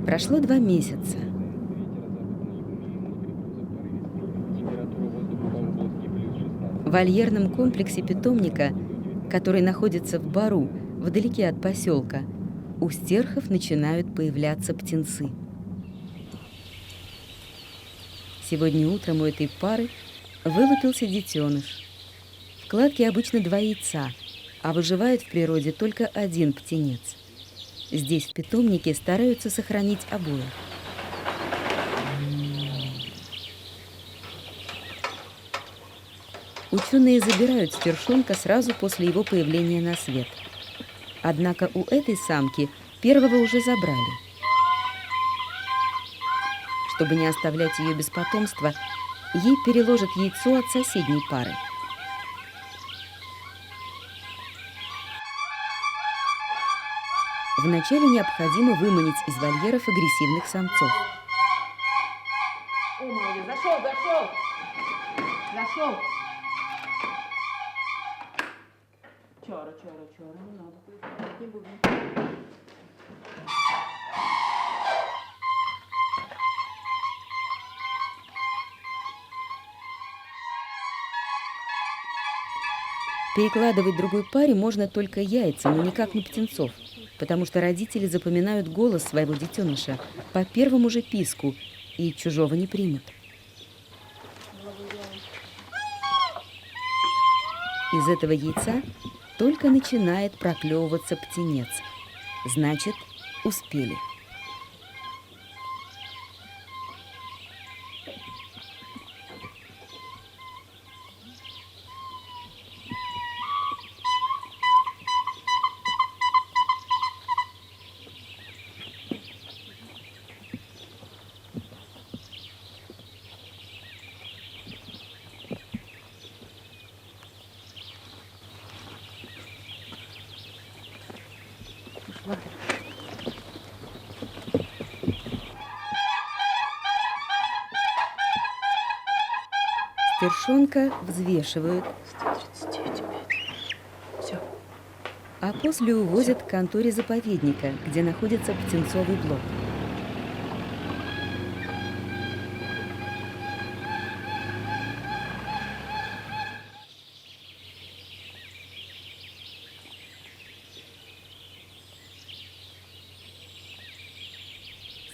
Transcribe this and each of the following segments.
Прошло 2 месяца. В вольерном комплексе питомника, который находится в Бару, вдалеке от поселка, у стерхов начинают появляться птенцы. Сегодня утром у этой пары вылупился детеныш. В кладке обычно 2 яйца, а выживает в природе только 1 птенец. Здесь в питомнике стараются сохранить обоих. Ученые забирают стершонка сразу после его появления на свет. Однако у этой самки первого уже забрали. Чтобы не оставлять ее без потомства, ей переложат яйцо от соседней пары. Вначале необходимо выманить из вольеров агрессивных самцов. О, молодец, зашел! Чара, не надо, не буду. Перекладывать другой паре можно только яйца, но никак не птенцов, потому что родители запоминают голос своего детеныша по первому же писку и чужого не примут. Из этого яйца только начинает проклевываться птенец. Значит, успели. Стершонка взвешивают, 139,5. Все. а после увозят к конторе заповедника, где находится птенцовый блок.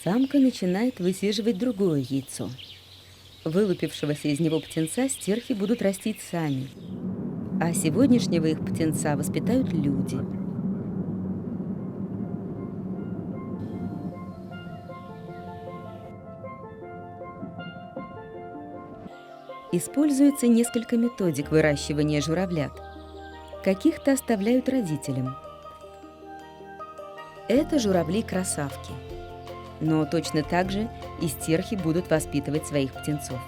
Самка начинает высиживать другое яйцо. Вылупившегося из него птенца стерхи будут растить сами, а сегодняшнего их птенца воспитают люди. Используется несколько методик выращивания журавлят. Каких-то оставляют родителям. Это журавли-красавки. Но точно так же и стерхи будут воспитывать своих птенцов.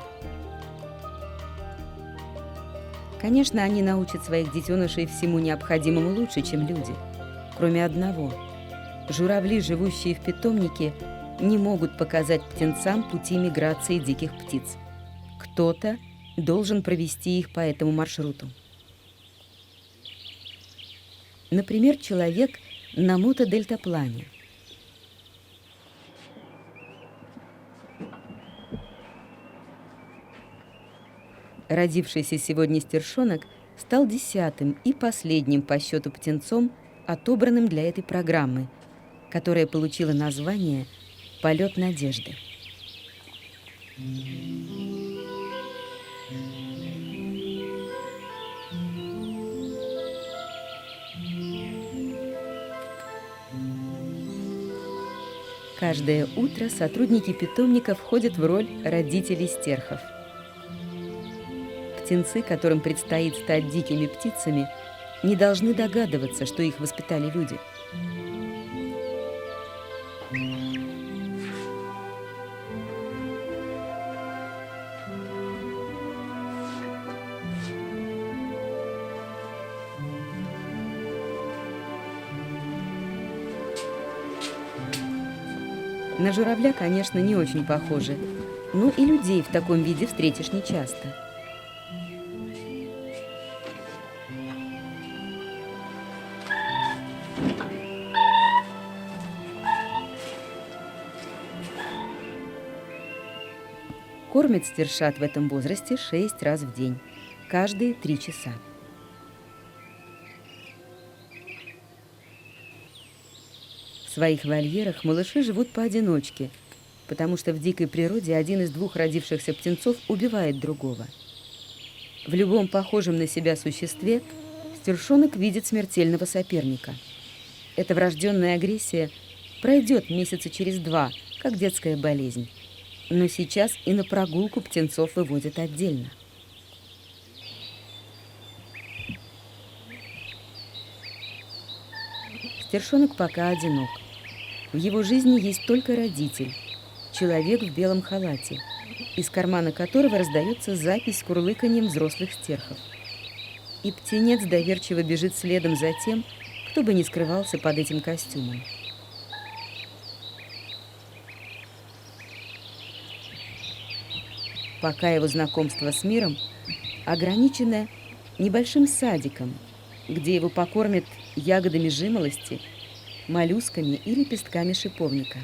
Конечно, они научат своих детенышей всему необходимому лучше, чем люди. Кроме одного. Журавли, живущие в питомнике, не могут показать птенцам пути миграции диких птиц. Кто-то должен провести их по этому маршруту. Например, человек на мотодельтаплане. Родившийся сегодня стершонок стал 10-м и последним по счету птенцом, отобранным для этой программы, которая получила название «Полет надежды». Каждое утро сотрудники питомника входят в роль родителей стерхов. Птенцы, которым предстоит стать дикими птицами, не должны догадываться, что их воспитали люди. На журавля, конечно, не очень похожи, но и людей в таком виде встретишь нечасто. кормят стершат в этом возрасте 6 раз в день, каждые 3 часа. В своих вольерах малыши живут поодиночке, потому что в дикой природе один из двух родившихся птенцов убивает другого. В любом похожем на себя существе стершонок видит смертельного соперника. Эта врожденная агрессия пройдет месяца через 2, как детская болезнь. Но сейчас и на прогулку птенцов выводят отдельно. Стершонок пока одинок. В его жизни есть только родитель, человек в белом халате, из кармана которого раздается запись с курлыканьем взрослых стерхов. И птенец доверчиво бежит следом за тем, кто бы ни скрывался под этим костюмом. Пока его знакомство с миром ограничено небольшим садиком, где его покормят ягодами жимолости, моллюсками и лепестками шиповника.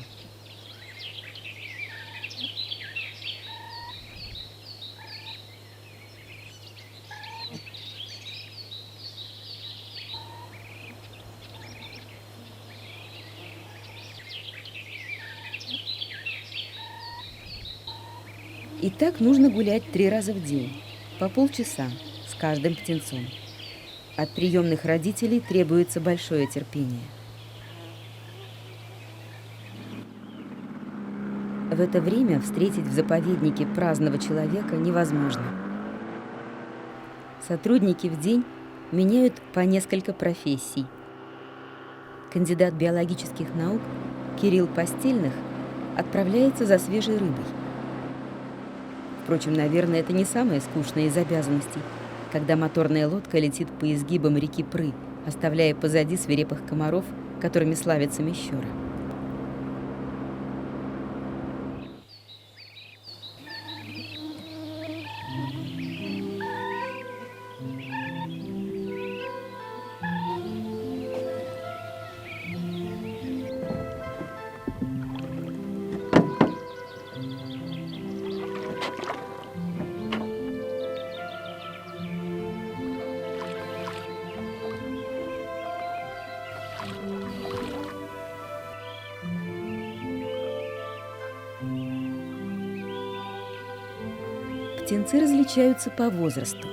И так нужно гулять 3 раза в день, по полчаса с каждым птенцом. От приемных родителей требуется большое терпение. В это время встретить в заповеднике праздного человека невозможно. Сотрудники в день меняют по несколько профессий. Кандидат биологических наук Кирилл Постельных отправляется за свежей рыбой. Впрочем, наверное, это не самое скучное из обязанностей, когда моторная лодка летит по изгибам реки Пры, оставляя позади свирепых комаров, которыми славятся мещеры. Птенцы различаются по возрасту.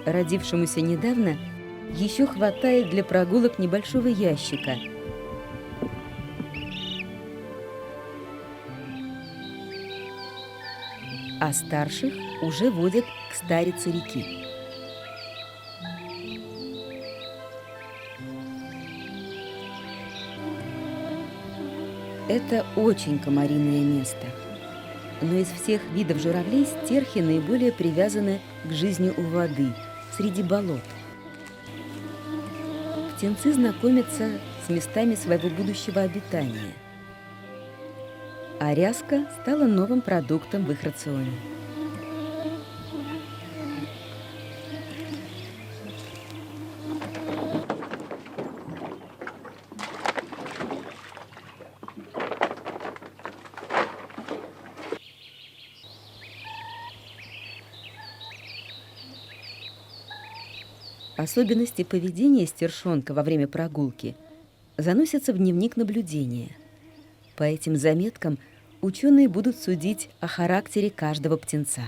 Родившемуся недавно еще хватает для прогулок небольшого ящика. А старших уже водят к старице реки. Это очень комариное место. Но из всех видов журавлей стерхи наиболее привязаны к жизни у воды, среди болот. Птенцы знакомятся с местами своего будущего обитания. А ряска стала новым продуктом в их рационе. Особенности поведения стершонка во время прогулки заносятся в дневник наблюдения. По этим заметкам ученые будут судить о характере каждого птенца.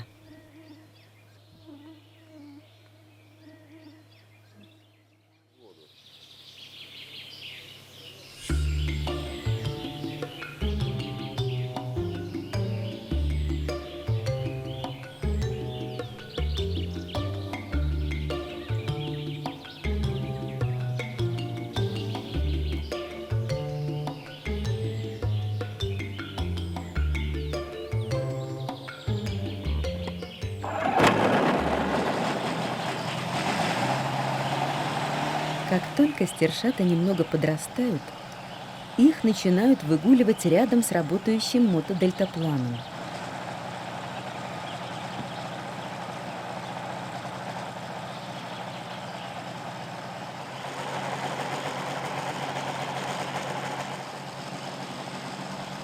Как только стершата немного подрастают, их начинают выгуливать рядом с работающим мотодельтапланом.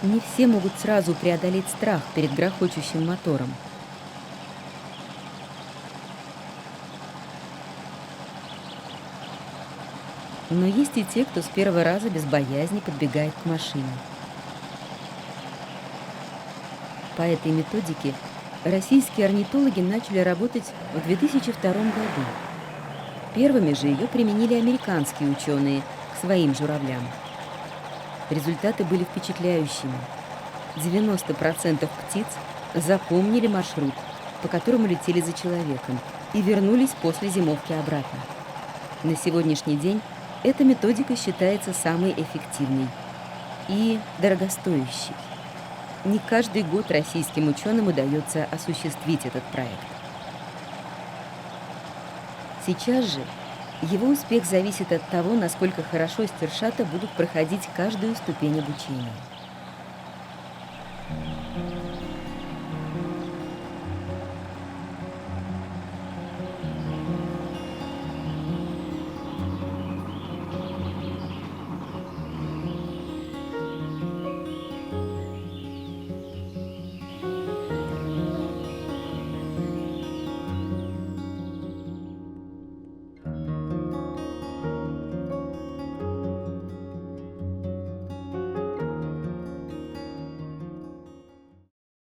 Не все могут сразу преодолеть страх перед грохочущим мотором. Но есть и те, кто с первого раза без боязни подбегает к машине. По этой методике российские орнитологи начали работать в 2002 году. Первыми же ее применили американские ученые к своим журавлям. Результаты были впечатляющими. 90% птиц запомнили маршрут, по которому летели за человеком, и вернулись после зимовки обратно. На сегодняшний день эта методика считается самой эффективной и дорогостоящей. Не каждый год российским ученым удается осуществить этот проект. Сейчас же его успех зависит от того, насколько хорошо стершата будут проходить каждую ступень обучения.